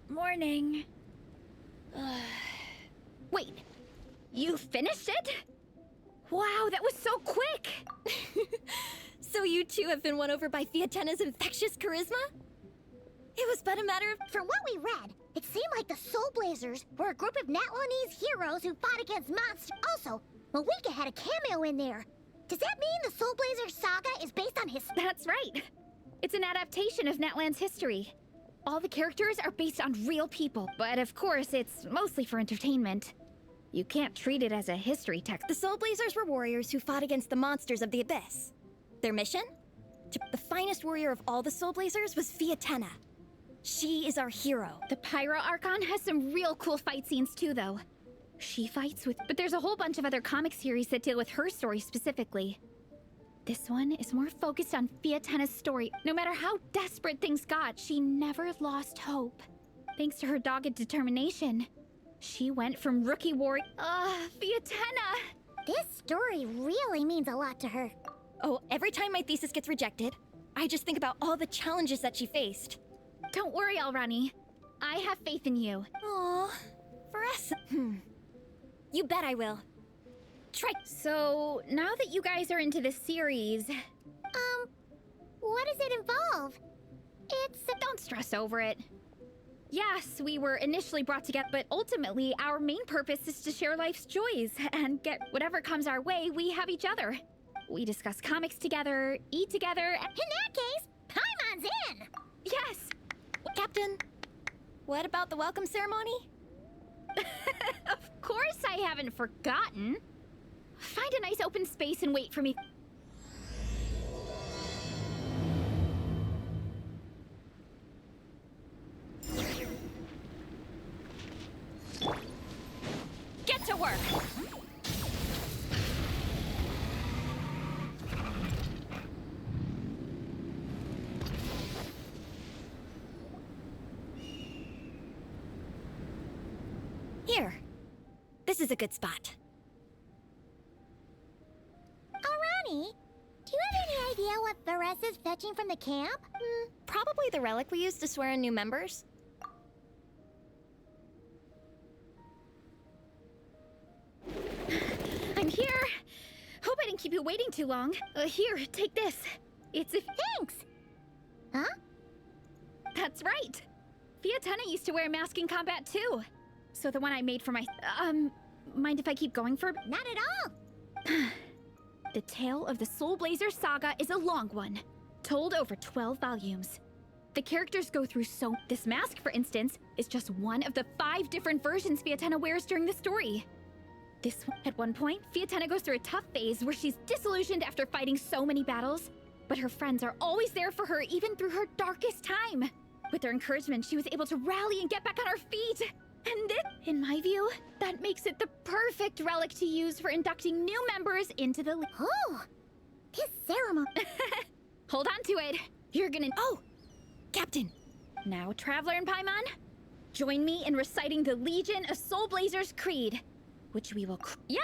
Morning. Wait, you finished it? Wow, that was so quick! So you two have been won over by Fiatena's infectious charisma? It was but a matter of... From what we read, it seemed like the Soul Blazers were a group of Natlanese heroes who fought against monsters. Also, Malika had a cameo in there. Does that mean the Soul Blazer saga is based on his... That's right. It's an adaptation of Natlan's history. All the characters are based on real people, but of course, it's mostly for entertainment. You can't treat it as a history text. The Soul Blazers were warriors who fought against the monsters of the Abyss. Their mission? The finest warrior of all the Soul Blazers was Fiatena. She is our hero. The Pyro Archon has some real cool fight scenes too, though. She fights with... But there's a whole bunch of other comic series that deal with her story specifically. This one is more focused on Fiatena's story. No matter how desperate things got, she never lost hope. Thanks to her dogged determination, she went from rookie warrior... Fiatena! This story really means a lot to her. Oh, every time my thesis gets rejected, I just think about all the challenges that she faced. Don't worry, Alrani. I have faith in you. Aww, for us. You bet I will. Try. So, now that you guys are into this series... What does it involve? Don't stress over it. Yes, we were initially brought together, but ultimately, our main purpose is to share life's joys and get whatever comes our way, we have each other. We discuss comics together, eat together, and... In that case, Paimon's in! Yes! Captain, what about the welcome ceremony? Of course I haven't forgotten. Find a nice open space and wait for me. Get to work! Here. This is a good spot. Alrani, do you have any idea what Varese is fetching from the camp? Probably the relic we used to swear in new members. I'm here. Hope I didn't keep you waiting too long. Here, take this. It's a... Thanks! Huh? That's right. Fiatena used to wear a mask in combat too. So the one I made for my... mind if I keep going for... Not at all! The tale of the Soul Blazer saga is a long one, told over 12 volumes. The characters go through so... This mask, for instance, is just one of the 5 different versions Fiatena wears during the story. This one, at one point, Fiatena goes through a tough phase where she's disillusioned after fighting so many battles, but her friends are always there for her even through her darkest time. With their encouragement, she was able to rally and get back on her feet. And this, in my view, that makes it the perfect relic to use for inducting new members into the... Oh! This ceremony... Hold on to it. You're gonna... Oh! Captain! Now, Traveler and Paimon, join me in reciting the Legion of Soul Blazers Creed, which we will... Yeah!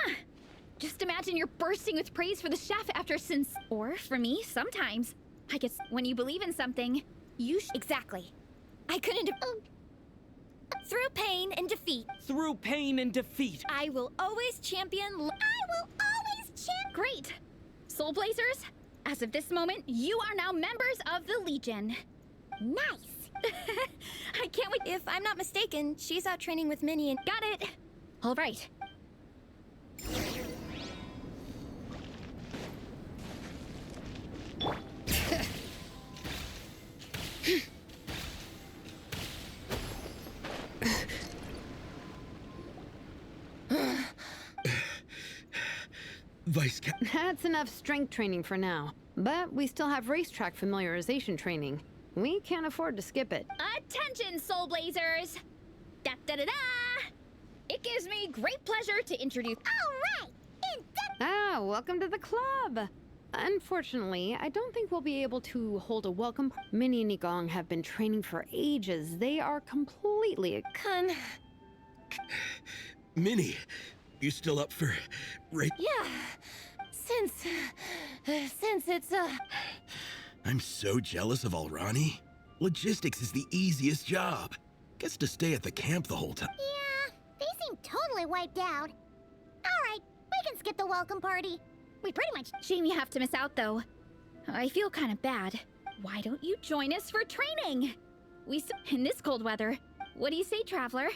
Just imagine you're bursting with praise for the chef after since... Or, for me, sometimes. I guess when you believe in something, you Exactly. I couldn't have... Through pain and defeat. Through pain and defeat. I will always champion... I will always champion... Great! Soul Blazers, as of this moment, you are now members of the Legion. Nice! I can't wait. If I'm not mistaken, she's out training with Minnie and... Got it! All right. Vice Cap... That's enough strength training for now. But we still have racetrack familiarization training. We can't afford to skip it. Attention, Soul Blazers! Da-da-da-da! It gives me great pleasure to introduce... All right! Ah, welcome to the club! Unfortunately, I don't think we'll be able to hold a welcome... Minnie and Nigong have been training for ages. They are completely... Minnie, you still up for... Yeah, since Since it's, I'm so jealous of Alrani. Logistics is the easiest job. Gets to stay at the camp the whole time. Yeah, they seem totally wiped out. Alright, we can skip the welcome party. We pretty much... Shame you have to miss out, though. I feel kind of bad. Why don't you join us for training? In this cold weather. What do you say, Traveler?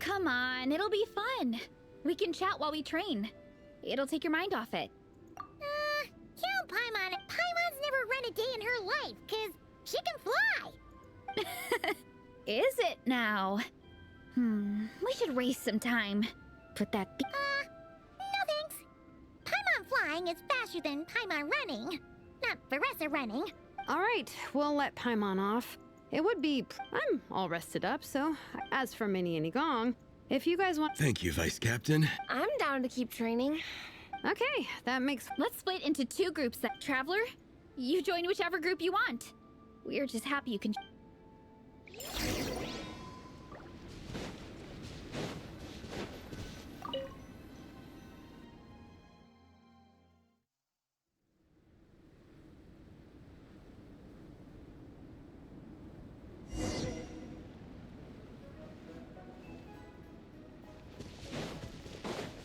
Come on, it'll be fun. We can chat while we train. It'll take your mind off it. Count Paimon. Paimon's never run a day in her life, 'cause she can fly. Is it now? We should race sometime. Put that... No thanks. Paimon flying is faster than Paimon running. Not Veressa running. All right, we'll let Paimon off. It would be... I'm all rested up, so as for Minnie and Igong, if you guys want... Thank you, Vice Captain. I'm down to keep training. Okay, that makes... Let's split into 2 groups. Traveler, you join whichever group you want. We're just happy you can...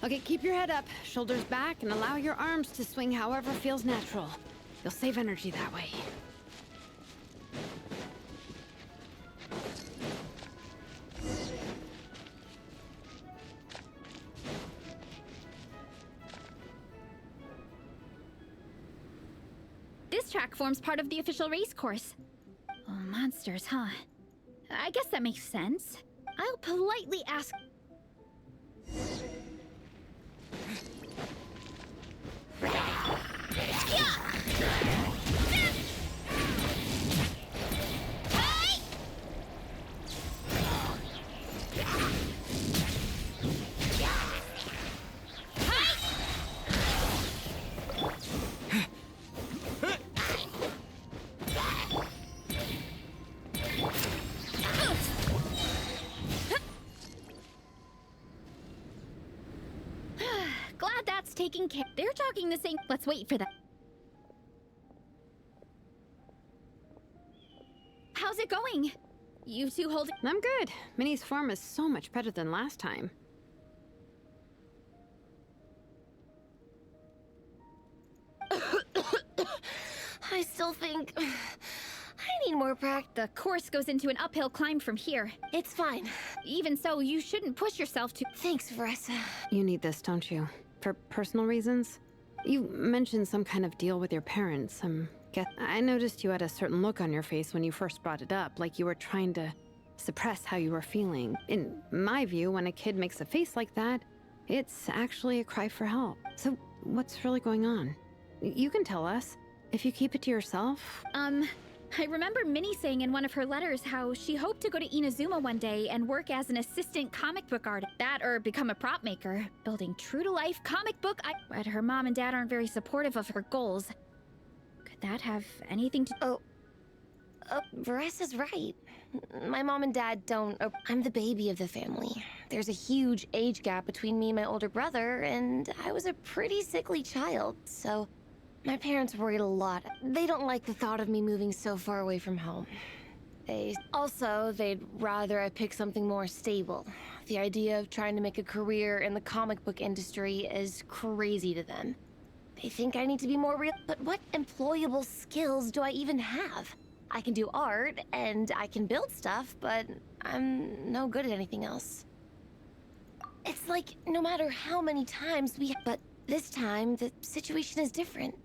Okay, keep your head up, shoulders back, and allow your arms to swing however feels natural. You'll save energy that way. This track forms part of the official race course. Oh, monsters, huh? I guess that makes sense. I'll politely ask... Glad that's taken care. They're talking the same. Let's wait for that. How's it going? You two holding... I'm good. Minnie's form is so much better than last time. I still think... I need more practice. The course goes into an uphill climb from here. It's fine. Even so, you shouldn't push yourself too... Thanks, Veressa. You need this, don't you? For personal reasons? You mentioned some kind of deal with your parents. I noticed you had a certain look on your face when you first brought it up, like you were trying to suppress how you were feeling. In my view, when a kid makes a face like that, it's actually a cry for help. So, what's really going on? You can tell us. If you keep it to yourself... I remember Minnie saying in one of her letters how she hoped to go to Inazuma one day and work as an assistant comic book artist. That or become a prop maker, building true-to-life comic book... But her mom and dad aren't very supportive of her goals. Could that have anything to... Veressa's right. My mom and dad don't... I'm the baby of the family. There's a huge age gap between me and my older brother, and I was a pretty sickly child, so... My parents worried a lot. They don't like the thought of me moving so far away from home. They'd rather I pick something more stable. The idea of trying to make a career in the comic book industry is crazy to them. They think I need to be more real, but what employable skills do I even have? I can do art, and I can build stuff, but I'm no good at anything else. It's like, no matter how many times but this time, the situation is different.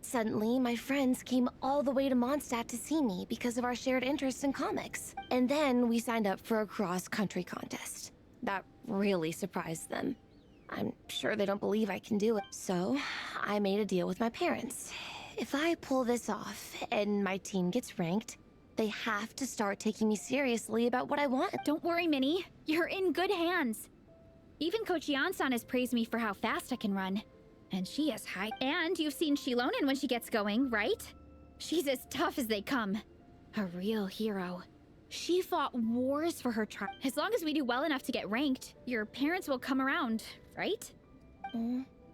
Suddenly, my friends came all the way to Mondstadt to see me because of our shared interest in comics. And then we signed up for a cross-country contest. That really surprised them. I'm sure they don't believe I can do it. So, I made a deal with my parents. If I pull this off and my team gets ranked, they have to start taking me seriously about what I want. Don't worry, Minnie. You're in good hands. Even Coach Yan-san has praised me for how fast I can run. And she is high. And you've seen Shilonen when she gets going, right? She's as tough as they come. A real hero. She fought wars for her tribe. As long as we do well enough to get ranked, your parents will come around, right?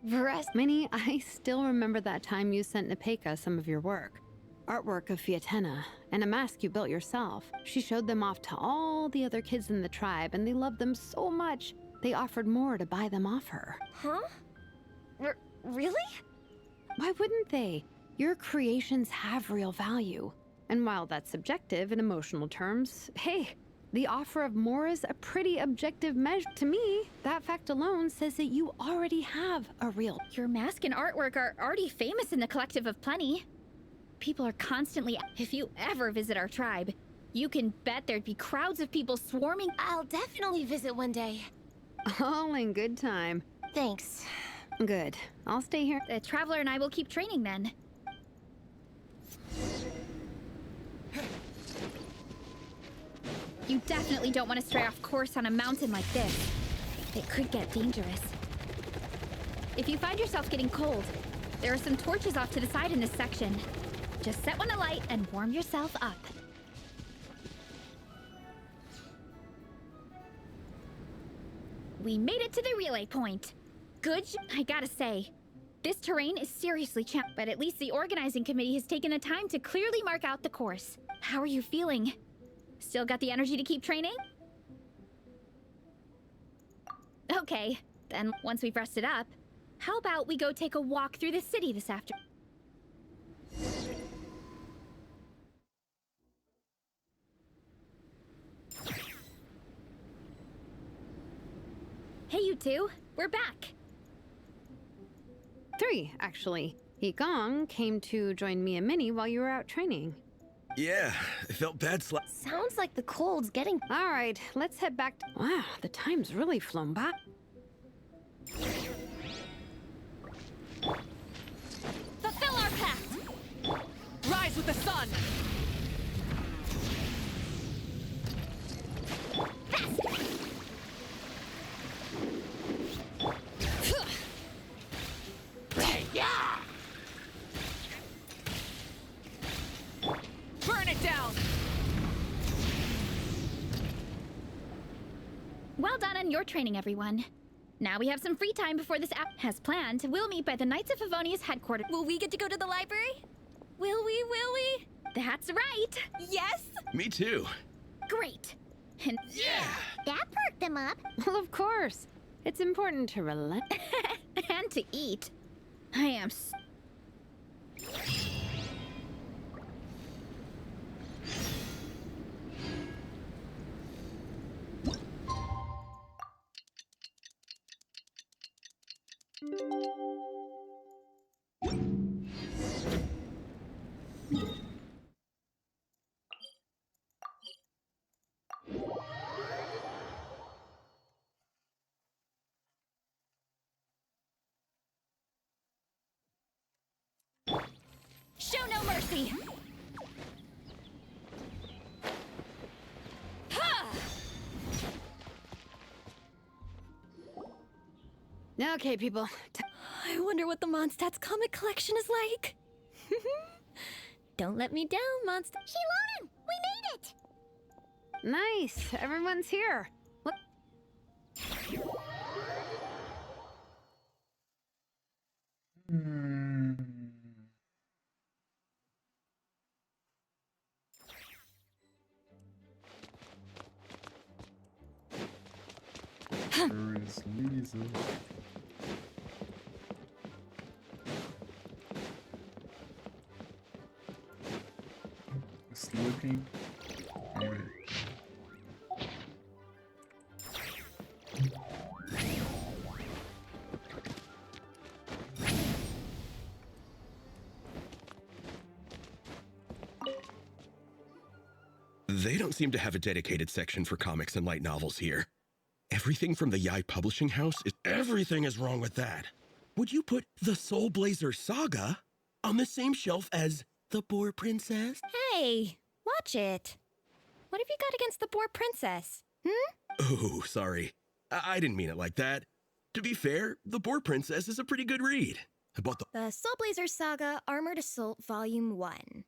Rest. Minnie, I still remember that time you sent Nepeka some of your work. Artwork of Fiatenna, and a mask you built yourself. She showed them off to all the other kids in the tribe, and they loved them so much, they offered more to buy them off her. Huh? Really? Why wouldn't they? Your creations have real value. And while that's subjective in emotional terms, hey, the offer of more is a pretty objective measure. To me, that fact alone says that you already have a real... Your mask and artwork are already famous in the Collective of Plenty. People are constantly... If you ever visit our tribe, you can bet there'd be crowds of people swarming... I'll definitely visit one day. All in good time. Thanks. Good. I'll stay here. The Traveler and I will keep training then. You definitely don't want to stray off course on a mountain like this. It could get dangerous. If you find yourself getting cold, there are some torches off to the side in this section. Just set one alight and warm yourself up. We made it to the relay point. I gotta say, this terrain is seriously challenging, but at least the organizing committee has taken the time to clearly mark out the course. How are you feeling? Still got the energy to keep training? Okay, then once we've rested up, how about we go take a walk through the city this afternoon? Hey, you two, we're back. 3, actually. Yigong came to join me and Minnie while you were out training. Yeah, I felt bad Sounds like the cold's getting... All right, let's head back to... Wow, the time's really flown by. Fulfill our pact! Rise with the sun! Burn it down! Well done on your training, everyone. Now we have some free time before this app has planned. We'll meet by the Knights of Favonia's headquarters. Will we get to go to the library? Will we? That's right! Yes? Me too. Great! And Yeah! That perked them up. Well, of course. It's important to relent. and to eat. I am Show no mercy! Okay, people. I wonder what the Mondstadt's comic collection is like. Don't let me down, Mondstadt. Shilonen, we made it! Nice. Everyone's here. Look. Where is Lisa? Sleeping. Alright. They don't seem to have a dedicated section for comics and light novels here. Everything from the Yai Publishing House is... Everything is wrong with that. Would you put the Soul Blazer Saga on the same shelf as the Boar Princess? Hey, watch it. What have you got against the Boar Princess? Oh, sorry. I didn't mean it like that. To be fair, the Boar Princess is a pretty good read. I bought the... The Soul Blazer Saga Armored Assault Volume 1.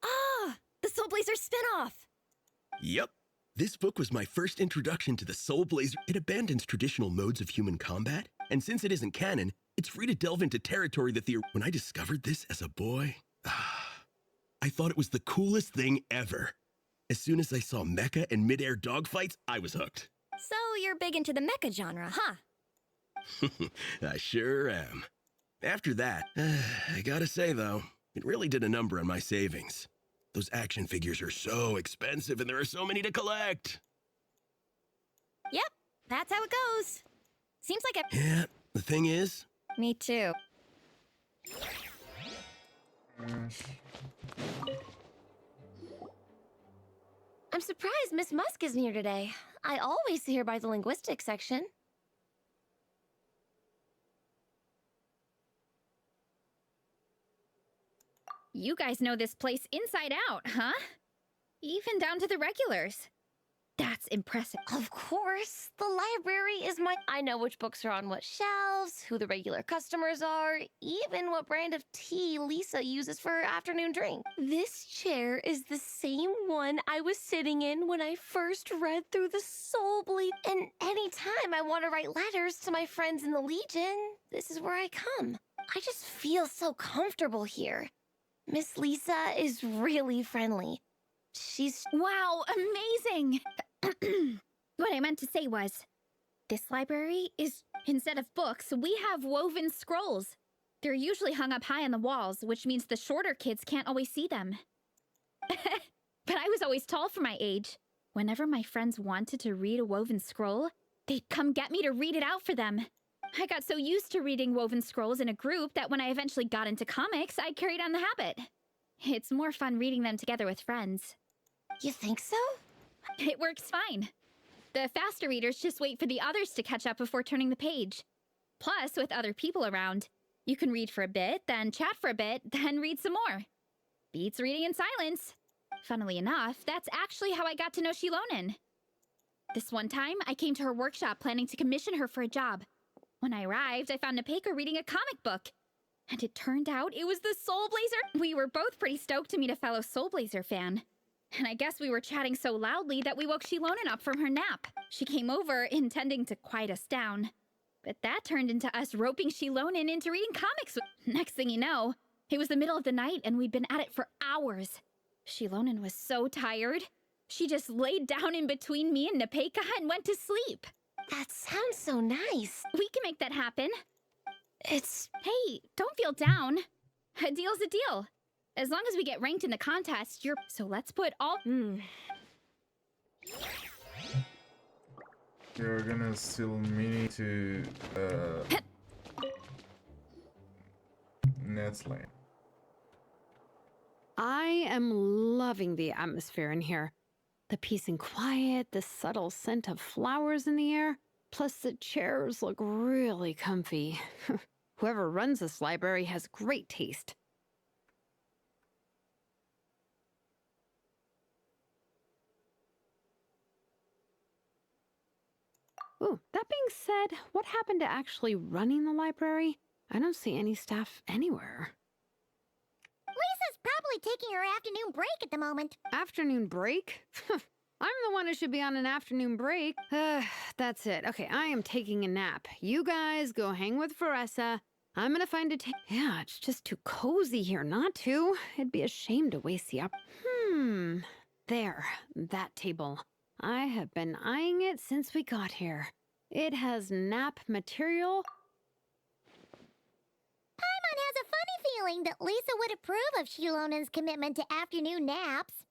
Ah! The Soul Blazer spinoff! Yep. This book was my first introduction to the Soul Blazer. It abandons traditional modes of human combat And since it isn't canon, it's free to delve into territory that when I discovered this as a boy, I thought it was the coolest thing ever. As soon as I saw mecha and mid-air dogfights, I was hooked. So you're big into the mecha genre, huh? I sure am. After that, I gotta say though, it really did a number on my savings. Those action figures are so expensive and there are so many to collect. Yep, that's how it goes. Seems like a... Yeah, the thing is... Me too. I'm surprised Miss Musk isn't here today. I always see her by the linguistics section. You guys know this place inside out, huh? Even down to the regulars. That's impressive. Of course, the library is my... I know which books are on what shelves, who the regular customers are, even what brand of tea Lisa uses for her afternoon drink. This chair is the same one I was sitting in when I first read through the Soul Bleed. And anytime I want to write letters to my friends in the Legion, this is where I come. I just feel so comfortable here. Miss Lisa is really friendly. She's... Wow, amazing! What I meant to say was, this library is, instead of books, we have woven scrolls. They're usually hung up high on the walls, which means the shorter kids can't always see them. But I was always tall for my age. Whenever my friends wanted to read a woven scroll, they'd come get me to read it out for them. I got so used to reading woven scrolls in a group that when I eventually got into comics, I carried on the habit. It's more fun reading them together with friends. You think so? It works fine. The faster readers just wait for the others to catch up before turning the page. Plus, with other people around, you can read for a bit, then chat for a bit, then read some more. Beats reading in silence. Funnily enough, that's actually how I got to know Shilonen. This one time, I came to her workshop planning to commission her for a job. When I arrived, I found Nepeka reading a comic book. And it turned out it was the Soul Blazer. We were both pretty stoked to meet a fellow Soul Blazer fan. And I guess we were chatting so loudly that we woke Shilonen up from her nap. She came over, intending to quiet us down. But that turned into us roping Shilonen into reading comics. Next thing you know, it was the middle of the night and we'd been at it for hours. Shilonen was so tired. She just laid down in between me and Nepeka and went to sleep. That sounds so nice. We can make that happen. It's... Hey, don't feel down. A deal's a deal. As long as we get ranked in the contest, you're... So let's put all... You're gonna still mean to Ned's lane. I am loving the atmosphere in here. The peace and quiet, the subtle scent of flowers in the air, plus the chairs look really comfy. Whoever runs this library has great taste. Ooh, that being said, what happened to actually running the library? I don't see any staff anywhere. Lisa's probably taking her afternoon break at the moment. Afternoon break? I'm the one who should be on an afternoon break. That's it. Okay, I am taking a nap. You guys go hang with Faressa. I'm gonna find a Yeah, it's just too cozy here not to. It'd be a shame to waste the There, that table. I have been eyeing it since we got here. It has nap material. Paimon has a funny feeling that Lisa would approve of Shilonen's commitment to afternoon naps.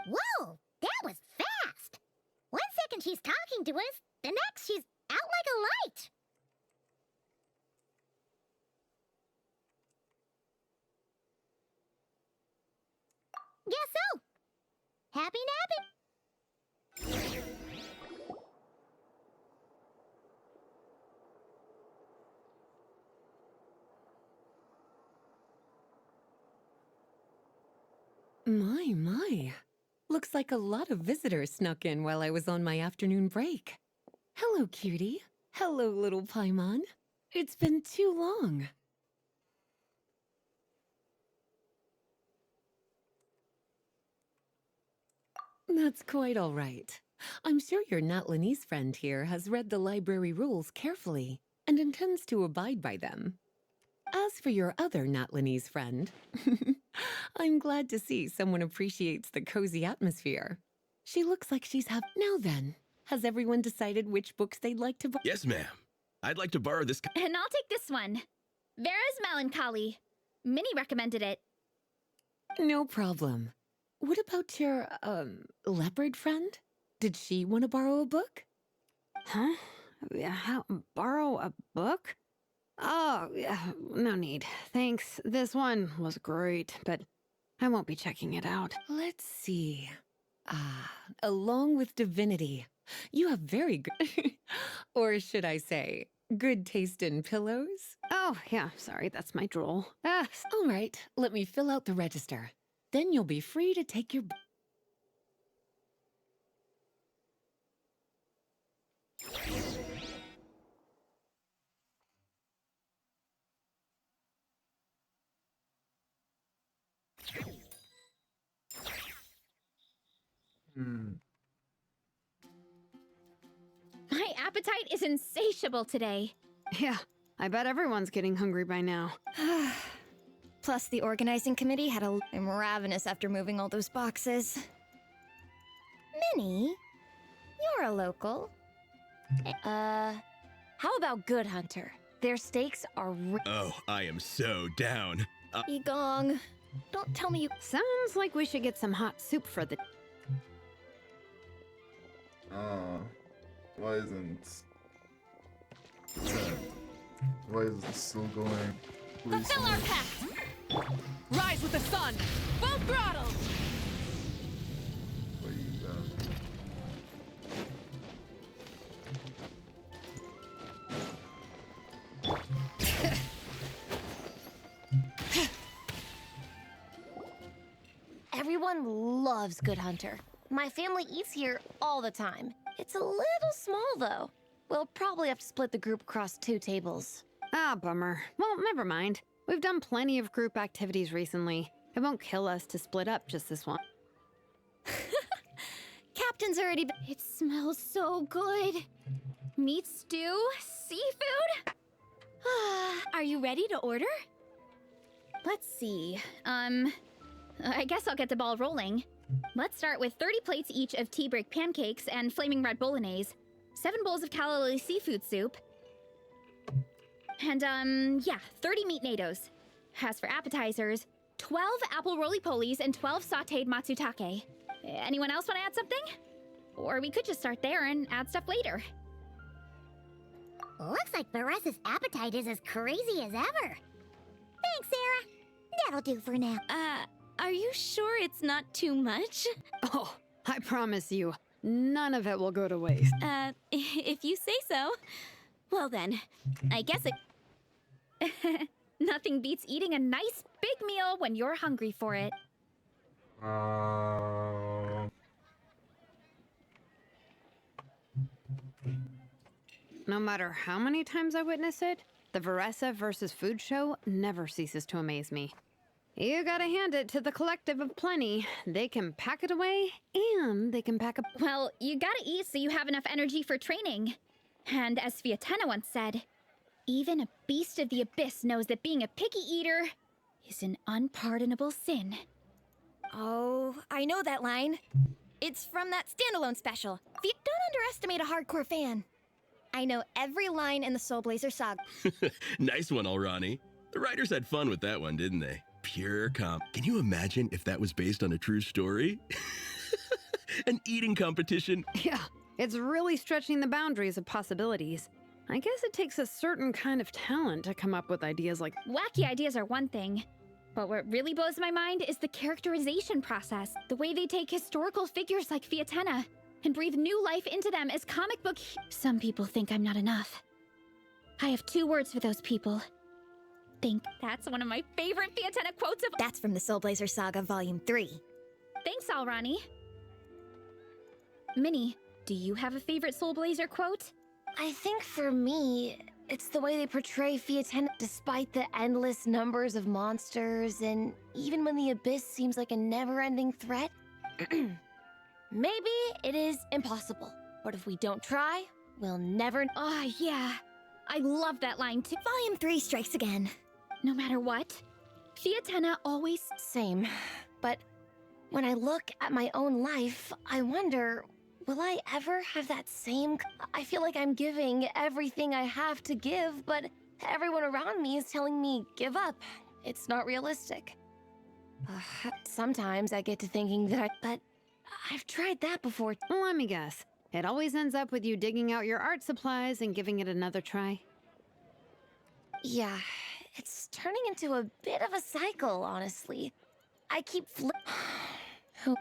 Whoa, that was fast! 1 second she's talking to us, the next she's out like a light. Guess so. Happy napping. My. Looks like a lot of visitors snuck in while I was on my afternoon break. Hello, cutie. Hello, little Paimon. It's been too long. That's quite all right. I'm sure your Natlanese friend here has read the library rules carefully and intends to abide by them. As for your other Natlanese friend, I'm glad to see someone appreciates the cozy atmosphere. She looks like she's Now then, has everyone decided which books they'd like to buy? Yes, ma'am. I'd like to borrow this. And I'll take this one. Vera's Melancholy. Minnie recommended it. No problem. What about your, leopard friend? Did she want to borrow a book? Huh? Borrow a book? Oh, yeah, no need. Thanks. This one was great, but I won't be checking it out. Let's see. Along with divinity, you have very good, or should I say, good taste in pillows? Oh, yeah, sorry, that's my drool. All right, let me fill out the register. Then you'll be free to take your... My appetite is insatiable today. Yeah, I bet everyone's getting hungry by now. Plus, the organizing committee had a... I'm ravenous after moving all those boxes. Minnie, you're a local. How about Good Hunter? Their steaks are Oh, I am so down. Egong, don't tell me you... Sounds like we should get some hot soup for the... Why isn't it still going? Please, Fulfill our pact! Rise with the sun! Full throttle! Everyone loves Good Hunter. My family eats here all the time. It's a little small, though. We'll probably have to split the group across 2 tables. Ah, bummer. Well, never mind. We've done plenty of group activities recently. It won't kill us to split up just this one. Captain's already... It smells so good. Meat stew? Seafood? Are you ready to order? Let's see. I guess I'll get the ball rolling. Let's start with 30 plates each of tea break pancakes and flaming red bolognese, 7 bowls of calla seafood soup, and 30 meat nados. As for appetizers, 12 apple roly-polies and 12 sauteed matsutake. Anyone else want to add something? Or we could just start there and add stuff later. Looks like Veresa's appetite is as crazy as ever. Thanks, Sarah. That'll do for now. Are you sure it's not too much? Oh, I promise you, none of it will go to waste. If you say so. Well then, I guess it... Nothing beats eating a nice big meal when you're hungry for it. No matter how many times I witness it, the Veresa versus food show never ceases to amaze me. You gotta hand it to the collective of plenty. They can pack it away, and they can pack a... Well, you gotta eat so you have enough energy for training. And as Fiatena once said, even a beast of the abyss knows that being a picky eater is an unpardonable sin. Oh, I know that line. It's from that standalone special. Don't underestimate a hardcore fan. I know every line in the Soul Blazer saga. Nice one, Alrani. The writers had fun with that one, didn't they? Pure comp. Can you imagine if that was based on a true story? An eating competition? Yeah, it's really stretching the boundaries of possibilities. I guess it takes a certain kind of talent to come up with ideas like... Wacky ideas are one thing, but what really blows my mind is the characterization process. The way they take historical figures like Fiatena and breathe new life into them as comic book... Some people think I'm not enough. I have 2 words for those people. Think. That's one of my favorite Fiatena quotes of... That's from the Soul Blazer Saga Volume 3. Thanks, Alrani. Minnie, do you have a favorite Soul Blazer quote? I think for me, It's the way they portray Fiatena despite the endless numbers of monsters, and even when the Abyss seems like a never-ending threat. Maybe it is impossible, but if we don't try, we'll never. Ah, yeah. I love that line too. Volume 3 strikes again. No matter what, Fiatena always. Same. But when I look at my own life, I wonder, will I ever have that same. I feel like I'm giving everything I have to give, but everyone around me is telling me, give up. It's not realistic. Sometimes I get to thinking that but I've tried that before. Let me guess. It always ends up with you digging out your art supplies and giving it another try. Yeah, it's turning into a bit of a cycle, honestly. I keep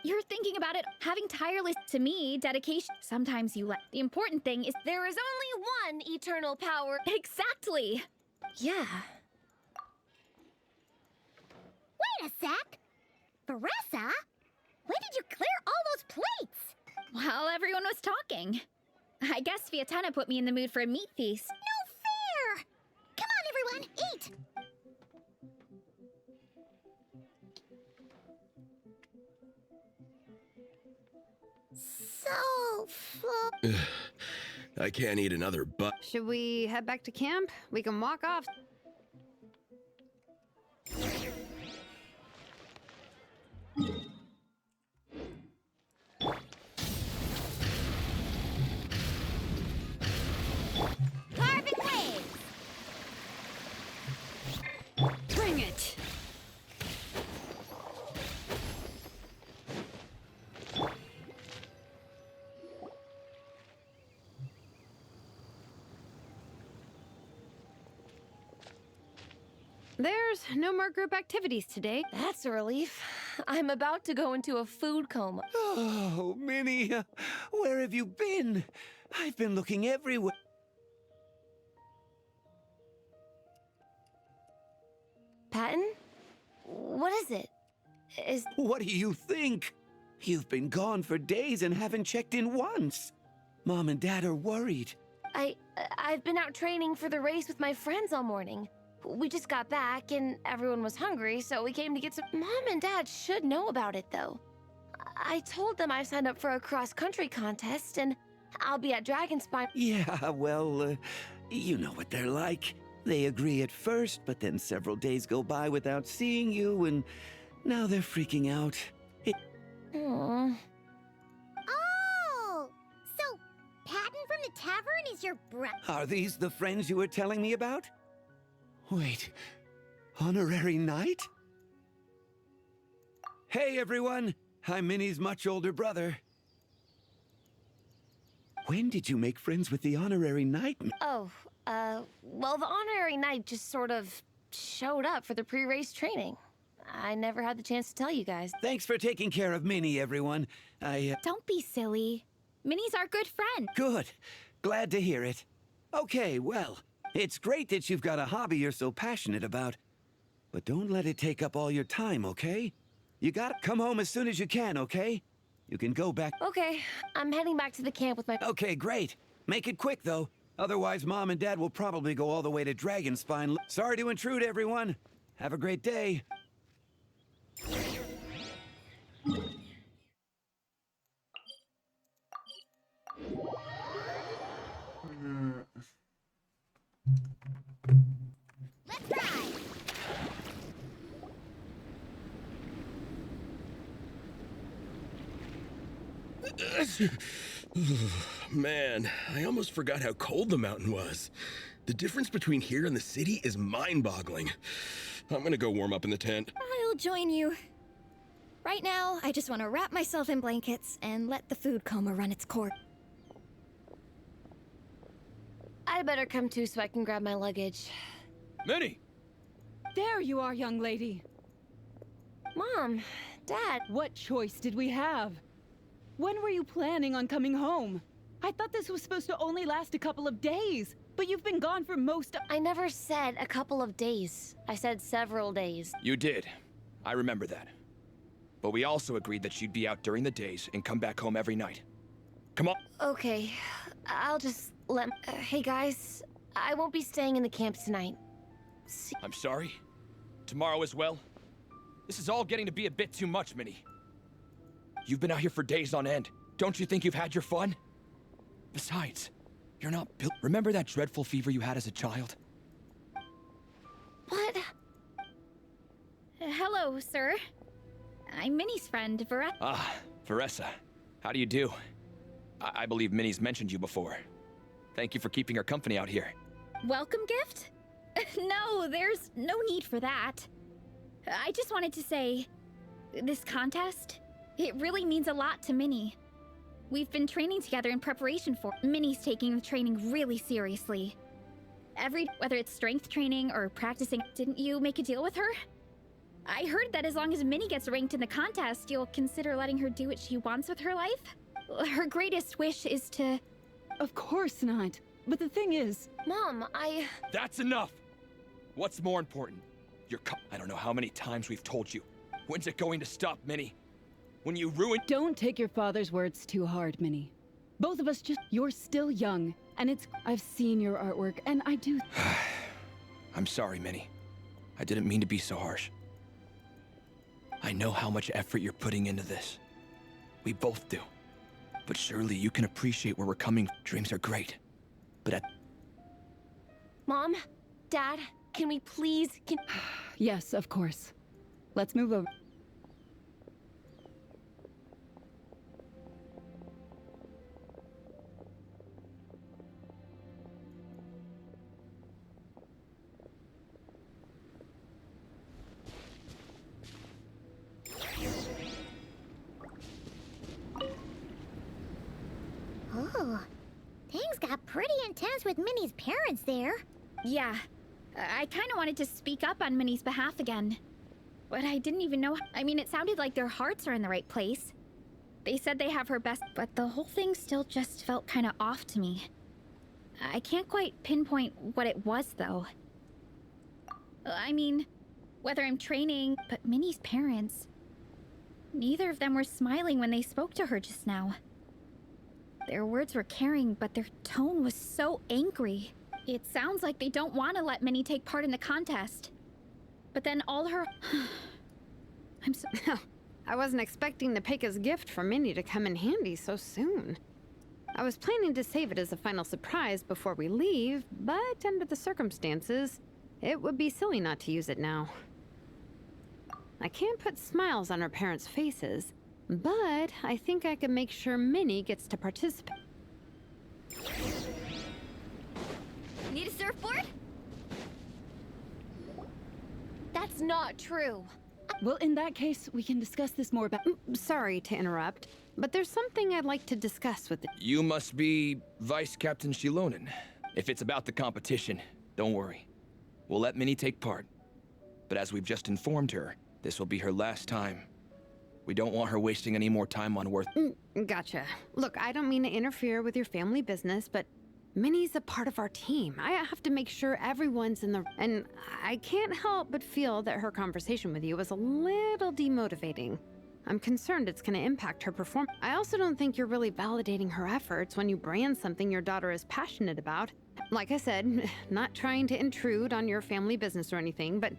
You're thinking about it, having tireless, to me, dedication. Sometimes you let. The important thing is There is only one eternal power. exactly. Yeah. Wait a sec! Veressa? When did you clear all those plates? While everyone was talking. I guess Fiatena put me in the mood for a meat feast. No fair! Come on, everyone, eat! So full. I can't eat another Should we head back to camp? We can walk off. Carving waves! Bring it! There's no more group activities today. That's a relief. I'm about to go into a food coma. Oh, Minnie, where have you been? I've been looking everywhere. Patton? What is it? What do you think? You've been gone for days and haven't checked in once. Mom and Dad are worried. I've been out training for the race with my friends all morning. We just got back and everyone was hungry, so we came to get some. Mom and Dad should know about it, though. I told them I signed up for a cross-country contest and I'll be at dragonspine. Yeah, well, you know what they're like. They agree at first, but then several days go by without seeing you, and now they're freaking out. Aww. Oh! So, Patton from the tavern is your brother? Are these the friends you were telling me about? Wait, honorary knight? Hey everyone, I'm Minnie's much older brother. When did you make friends with the honorary knight? Oh, well, the honorary knight just sort of showed up for the pre-race training. I never had the chance to tell you guys. Thanks for taking care of Minnie, everyone. Don't be silly. Minnie's our good friend. Good. Glad to hear it. Okay, well, it's great that you've got a hobby you're so passionate about. But don't let it take up all your time, okay? You gotta come home as soon as you can, okay? You can go back. Okay, I'm heading back to the camp with my. Okay, great. Make it quick, though. Otherwise, Mom and Dad will probably go all the way to Dragonspine. Sorry to intrude, everyone. Have a great day. Let's ride! Man, I almost forgot how cold the mountain was. The difference between here and the city is mind-boggling. I'm gonna go warm up in the tent. I'll join you. Right now, I just want to wrap myself in blankets and let the food coma run its course. I better come too so I can grab my luggage. Minnie! There you are, young lady. Mom, Dad. What choice did we have? When were you planning on coming home? I thought this was supposed to only last a couple of days, but you've been gone for most of— I never said a couple of days. I said several days. You did. I remember that. But we also agreed that you'd be out during the days and come back home every night. Come on. Okay, I'll just let. Hey guys, I won't be staying in the camp tonight. I'm sorry. Tomorrow as well. This is all getting to be a bit too much, Minnie. You've been out here for days on end. Don't you think you've had your fun? Besides, you're not built. Remember that dreadful fever you had as a child? What? Hello, sir. I'm Minnie's friend, Veretta. Ah, Veressa. How do you do? I believe Minnie's mentioned you before. Thank you for keeping her company out here. Welcome gift? No, there's no need for that. I just wanted to say, this contest, it really means a lot to Minnie. We've been training together in preparation for. Minnie's taking the training really seriously. Whether it's strength training or practicing, didn't you make a deal with her? I heard that as long as Minnie gets ranked in the contest, you'll consider letting her do what she wants with her life? Her greatest wish is to... Of course not. But the thing is... Mom, That's enough! What's more important? I don't know how many times we've told you. When's it going to stop, Minnie? When you ruin... Don't take your father's words too hard, Minnie. Both of us you're still young, and I've seen your artwork, and I do... I'm sorry, Minnie. I didn't mean to be so harsh. I know how much effort you're putting into this. We both do. But surely you can appreciate where we're coming. Dreams are great. But Mom? Dad? Can we please... Yes, of course. Let's move over. Oh, things got pretty intense with Minnie's parents there. Yeah, I kind of wanted to speak up on Minnie's behalf again. But I didn't even know... I mean, it sounded like their hearts are in the right place. They said they have her best, but the whole thing still just felt kind of off to me. I can't quite pinpoint what it was, though. I mean, whether I'm training, but Minnie's parents... Neither of them were smiling when they spoke to her just now. Their words were caring, but their tone was so angry. It sounds like they don't want to let Minnie take part in the contest. But then all her... I'm so... I wasn't expecting Nepeka's gift for Minnie to come in handy so soon. I was planning to save it as a final surprise before we leave, but under the circumstances, it would be silly not to use it now. I can't put smiles on her parents' faces, but I think I can make sure Minnie gets to participate. Need a surfboard? That's not true. Well, in that case, we can discuss this more about... Sorry to interrupt, but there's something I'd like to discuss with You must be Vice Captain Shilonen. If it's about the competition, don't worry. We'll let Minnie take part. But as we've just informed her, this will be her last time. We don't want her wasting any more time on worth... Gotcha. Look, I don't mean to interfere with your family business, but Minnie's a part of our team. I have to make sure everyone's in the... And I can't help but feel that her conversation with you was a little demotivating. I'm concerned it's going to impact her performance. I also don't think you're really validating her efforts when you brand something your daughter is passionate about. Like I said, not trying to intrude on your family business or anything, but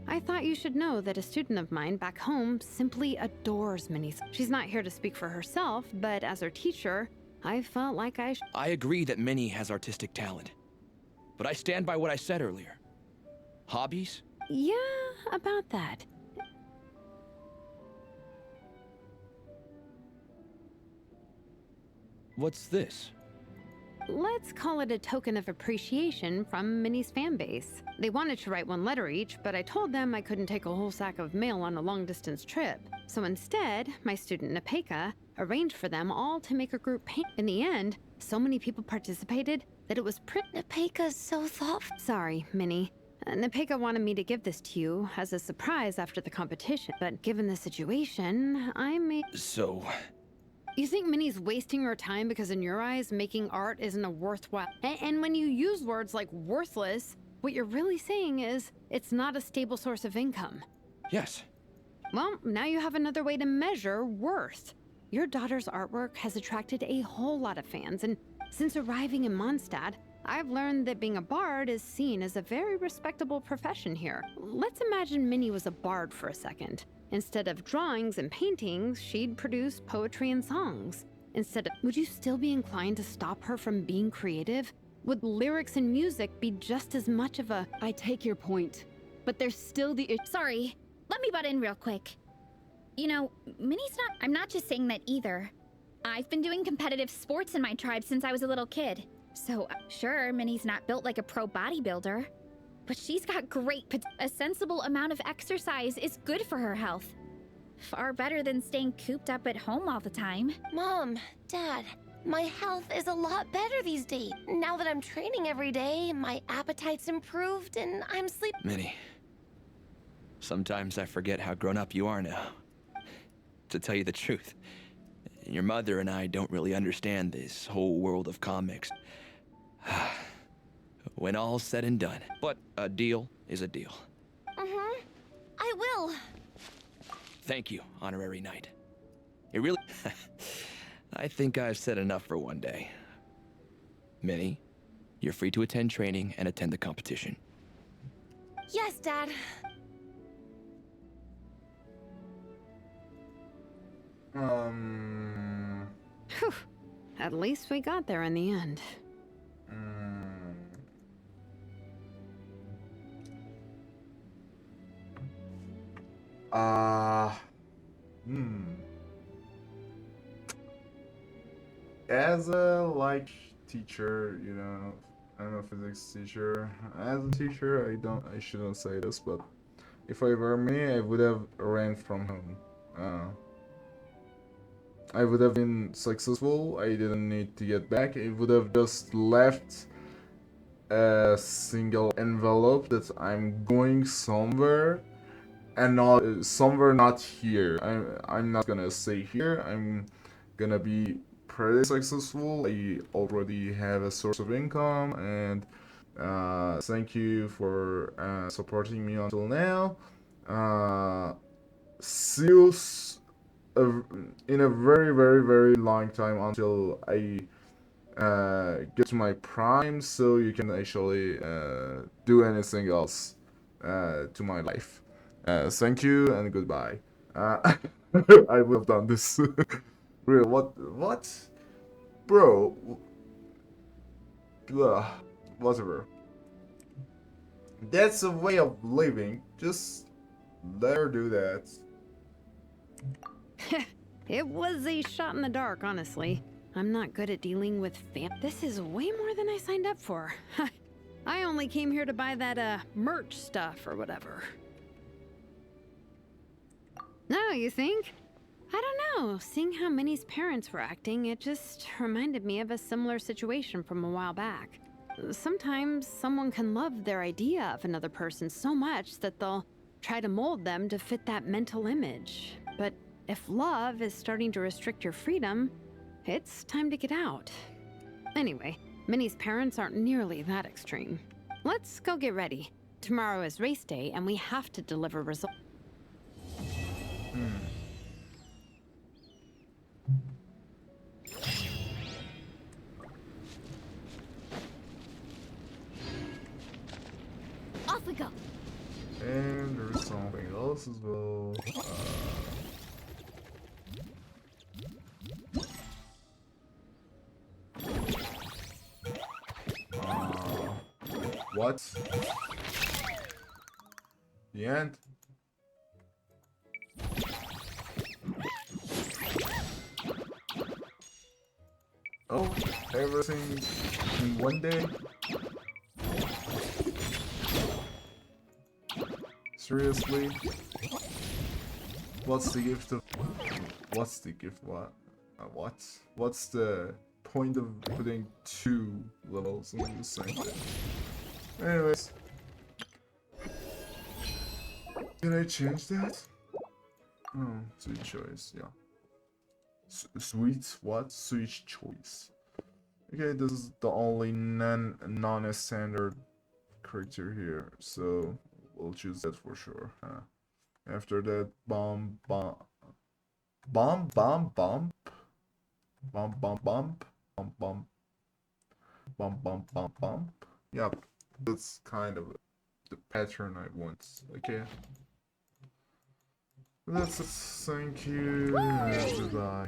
I thought you should know that a student of mine back home simply adores Minnie. She's not here to speak for herself, but as her teacher, I felt like I agree that Minnie has artistic talent. But I stand by what I said earlier. Hobbies? Yeah, about that. What's this? Let's call it a token of appreciation from Minnie's fan base. They wanted to write one letter each, but I told them I couldn't take a whole sack of mail on a long-distance trip. So instead, my student Nepeka arranged for them all to make a group paint. In the end, so many people participated that it was Nepeka's so thoughtful. Sorry, Minnie. Nepeka wanted me to give this to you as a surprise after the competition, but given the situation, I made... So... You think Minnie's wasting her time because in your eyes, making art isn't a worthwhile... And when you use words like worthless, what you're really saying is it's not a stable source of income. Yes. Well, now you have another way to measure worth. Your daughter's artwork has attracted a whole lot of fans, and since arriving in Mondstadt, I've learned that being a bard is seen as a very respectable profession here. Let's imagine Minnie was a bard for a second. Instead of drawings and paintings, she'd produce poetry and songs. Would you still be inclined to stop her from being creative? Would lyrics and music be just as much of a... I take your point, but there's still the... Sorry, let me butt in real quick. You know, I'm not just saying that either. I've been doing competitive sports in my tribe since I was a little kid. So, sure, Minnie's not built like a pro bodybuilder, but she's got a sensible amount of exercise is good for her health. Far better than staying cooped up at home all the time. Mom, Dad, my health is a lot better these days. Now that I'm training every day, my appetite's improved and I'm sleeping. Minnie, sometimes I forget how grown up you are now. To tell you the truth, your mother and I don't really understand this whole world of comics. When all's said and done. But a deal is a deal. Mm-hmm. I will. Thank you, Honorary Knight. It really... I think I've said enough for one day. Minnie, you're free to attend training and attend the competition. Yes, Dad. Whew. At least we got there in the end. As a teacher, you know, I'm a physics teacher. As a teacher, I shouldn't say this, but if I were me, I would have ran from home. I would have been successful. I didn't need to get back. I would have just left a single envelope that I'm going somewhere and not somewhere not here. I'm not gonna stay here. I'm gonna be pretty successful. I already have a source of income, and thank you for supporting me until now. See you in a very, very, very long time until I get to my prime, so you can actually do anything else to my life. Thank you and goodbye. I would have done this. Real, what? Bro. Ugh, whatever. That's a way of living. Just let her do that. It was a shot in the dark, honestly. I'm not good at dealing with This is way more than I signed up for. I only came here to buy that, merch stuff or whatever. No, you think? I don't know. Seeing how Minnie's parents were acting, it just reminded me of a similar situation from a while back. Sometimes someone can love their idea of another person so much that they'll try to mold them to fit that mental image. But if love is starting to restrict your freedom, it's time to get out. Anyway, Minnie's parents aren't nearly that extreme. Let's go get ready. Tomorrow is race day, and we have to deliver results. Off we go. And there's something else as well. What? The end? Oh, everything in one day? Seriously? What's the gift of... What's the gift? What? What? What's the point of putting 2 levels in the same thing? Anyways. Can I change that? Oh, sweet choice, yeah. Sweet what? Sweet choice. Okay, this is the only non-standard character here, so we'll choose that for sure. After that, bomb. bump, bump, bump, bump. Yep, that's kind of the pattern I want. Okay. That's a thank you. Goodbye.